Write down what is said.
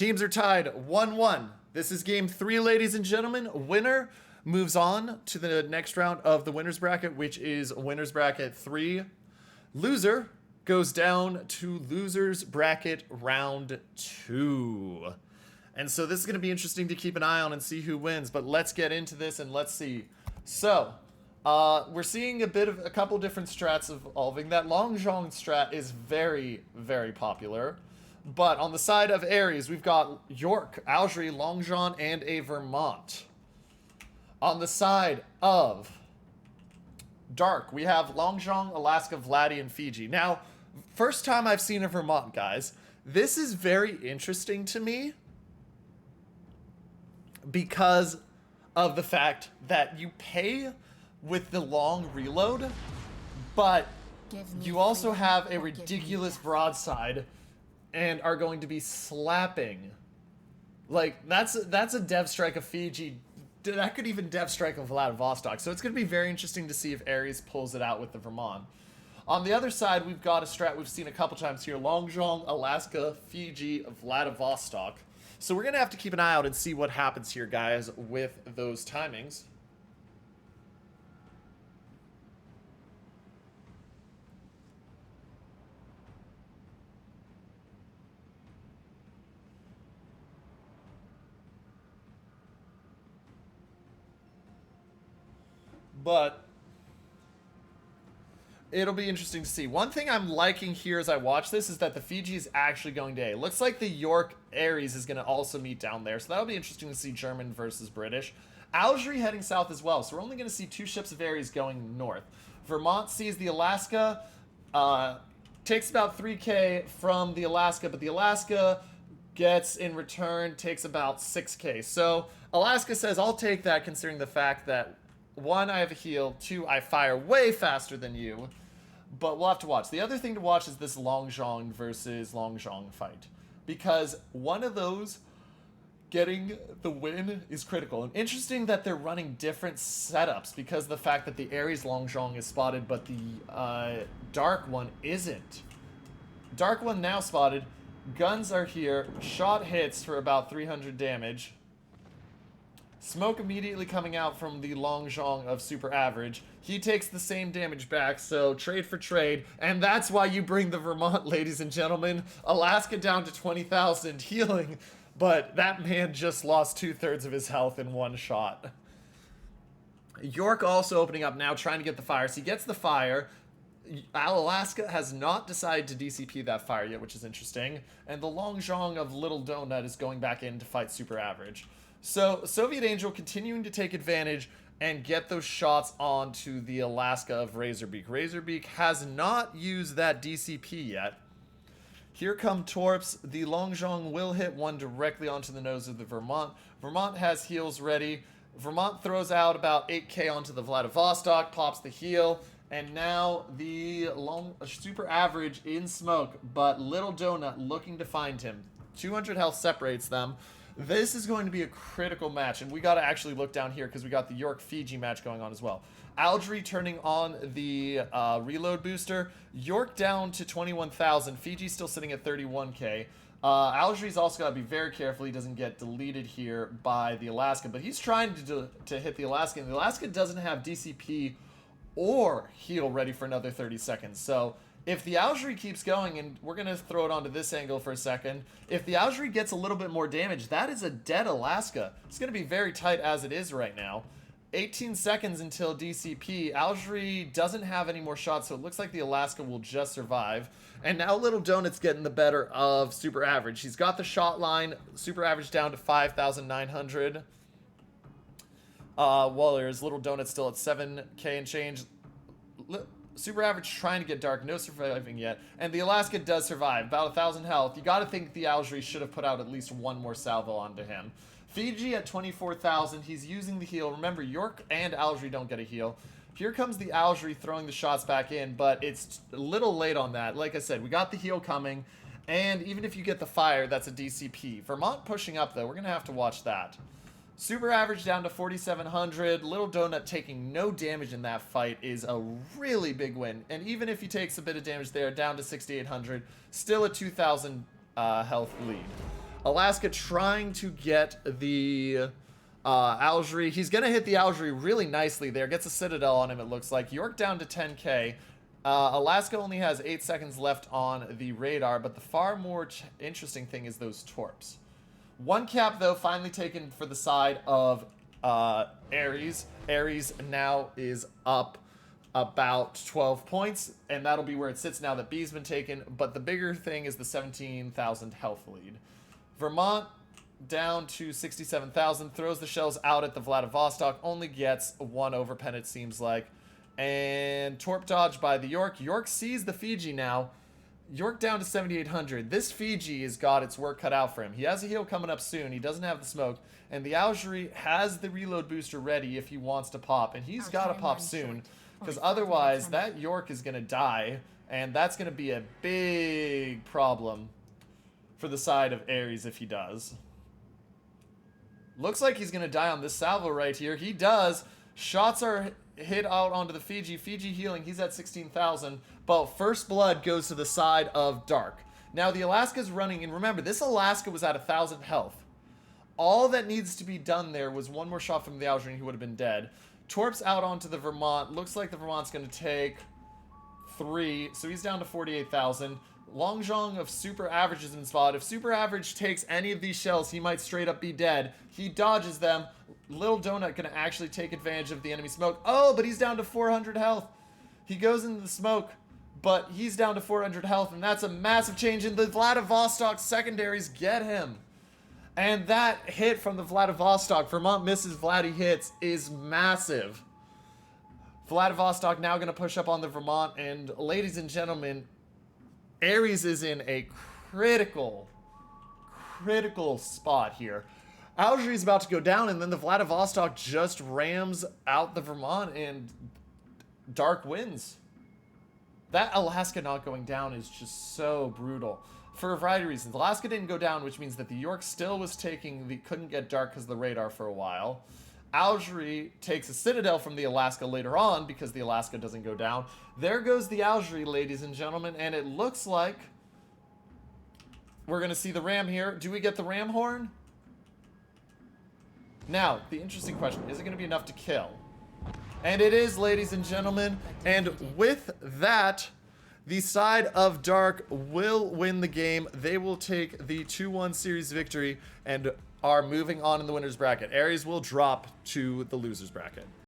Teams are tied 1-1. This is game 3, ladies and gentlemen. Winner moves on to the next round of the winner's bracket, which is winner's bracket 3. Loser goes down to loser's bracket round 2. And so this is going to be interesting to keep an eye on and see who wins. But let's get into this and let's see. So, we're seeing a couple different strats evolving. That Long Zhong strat is very, very popular. But on the side of ARES, we've got York, Algerie, Longjean, and a Vermont. On the side of Dark, we have Longjean, Alaska, Vladdy, and Fiji. Now, first time I've seen a Vermont, guys. This is very interesting to me because of the fact that you pay with the long reload, but you also have a ridiculous broadside and are going to be slapping. Like, that's a dev strike of Fiji. That could even dev strike of Vladivostok. So it's going to be very interesting to see if ARES pulls it out with the Vermont. On the other side, we've got a strat we've seen a couple times here. Longjean, Alaska, Fiji, Vladivostok. So we're going to have to keep an eye out and see what happens here, guys, with those timings. But it'll be interesting to see. One thing I'm liking here as I watch this is that the Fiji is actually going to A. Looks like the York ARES is going to also meet down there. So that'll be interesting to see German versus British. Algerie heading south as well. So we're only going to see 2 ships of ARES going north. Vermont sees the Alaska. Takes about 3K from the Alaska. But the Alaska gets in return, takes about 6K. So Alaska says, I'll take that considering the fact that 1, I have a heal. 2, I fire way faster than you. But we'll have to watch. The other thing to watch is this Longjean versus Longjean fight. Because one of those getting the win is critical. And interesting that they're running different setups because of the fact that the ARES Longjean is spotted, but the Dark one isn't. Dark one now spotted. Guns are here. Shot hits for about 300 damage. Smoke immediately coming out from the Longjean of super average. He takes the same damage back, so trade for trade. And that's why you bring the Vermont, ladies and gentlemen. Alaska down to 20,000 healing, but that man just lost 2/3 of his health in one shot. York also opening up now, trying to get the fire. So he gets the fire. Alaska has not decided to DCP that fire yet, which is interesting. And the Longjean of Little Donut is going back in to fight super average. So Soviet Angel continuing to take advantage and get those shots onto the Alaska of Razorbeak. Razorbeak has not used that DCP yet. Here come Torps. The Longjean will hit one directly onto the nose of the Vermont. Vermont has heals ready. Vermont throws out about 8K onto the Vladivostok, pops the heal. And now the super average in smoke, but Little Donut looking to find him. 200 health separates them. This is going to be a critical match, and we got to actually look down here because we got the York-Fiji match going on as well. Algerie turning on the reload booster. York down to 21,000. Fiji still sitting at 31K. Algerie's also got to be very careful he doesn't get deleted here by the Alaska, but he's trying to hit the Alaska, and the Alaska doesn't have DCP or heal ready for another 30 seconds. So if the Algerie keeps going, and we're going to throw it onto this angle for a second, if the Algerie gets a little bit more damage, that is a dead Alaska. It's going to be very tight as it is right now. 18 seconds until DCP. Algerie doesn't have any more shots, so it looks like the Alaska will just survive. And now Little Donut's getting the better of super average. He's got the shot line, super average down to 5,900. Well, there's Little Donut still at 7K and change. Super average trying to get Dark, no surviving yet. And the Alaska does survive, about 1,000 health. You gotta think the Algerie should have put out at least one more salvo onto him. Fiji at 24,000, he's using the heal. Remember, York and Algerie don't get a heal. Here comes the Algerie throwing the shots back in, but it's a little late on that. Like I said, we got the heal coming, and even if you get the fire, that's a DCP. Vermont pushing up, though. We're gonna have to watch that. Super average down to 4,700. Little Donut taking no damage in that fight is a really big win. And even if he takes a bit of damage there, down to 6,800, still a 2,000 health lead. Alaska trying to get the Algerie. He's going to hit the Algerie really nicely there. Gets a Citadel on him, it looks like. York down to 10k. Alaska only has 8 seconds left on the radar, but the far more interesting thing is those torps. One cap, though, finally taken for the side of ARES. ARES now is up about 12 points, and that'll be where it sits now that B's been taken. But the bigger thing is the 17,000 health lead. Vermont down to 67,000, throws the shells out at the Vladivostok, only gets 1 overpen, it seems like. And torp dodge by the York. York sees the Fiji now. York down to 7,800. This Fiji has got its work cut out for him. He has a heal coming up soon. He doesn't have the smoke. And the Algerie has the reload booster ready if he wants to pop. And he's got to pop soon, because otherwise that York is going to die. And that's going to be a big problem for the side of ARES if he does. Looks like he's going to die on this salvo right here. He does. Shots are hit out onto the Fiji. Fiji healing. He's at 16,000. But first blood goes to the side of Dark. Now the Alaska's running. And remember, this Alaska was at 1,000 health. All that needs to be done there was one more shot from the Algerine. He would have been dead. Torp's out onto the Vermont. Looks like the Vermont's going to take 3. So he's down to 48,000. Longjong of super average is in spot. If super average takes any of these shells, he might straight up be dead. He dodges them. Little Donut gonna actually take advantage of the enemy smoke. Oh, but he's down to 400 health. He goes into the smoke, but he's down to 400 health, and that's a massive change. And the Vladivostok secondaries get him. And that hit from the Vladivostok, Vermont misses, Vladdy hits, is massive. Vladivostok now gonna push up on the Vermont, and ladies and gentlemen, ARES is in a critical spot here. Algerie is about to go down, and then the Vladivostok just rams out the Vermont, and Dark wins. That Alaska not going down is just so brutal. For a variety of reasons. Alaska didn't go down, which means that the York still was taking the... couldn't get Dark because of the radar for a while. Algerie takes a Citadel from the Alaska later on because the Alaska doesn't go down. There goes the Algerie, ladies and gentlemen, and it looks like we're going to see the ram here. Do we get the ram horn? Now, the interesting question, is it going to be enough to kill? And it is, ladies and gentlemen, and with that, the side of Dark will win the game. They will take the 2-1 series victory and are moving on in the winner's bracket. ARES will drop to the loser's bracket.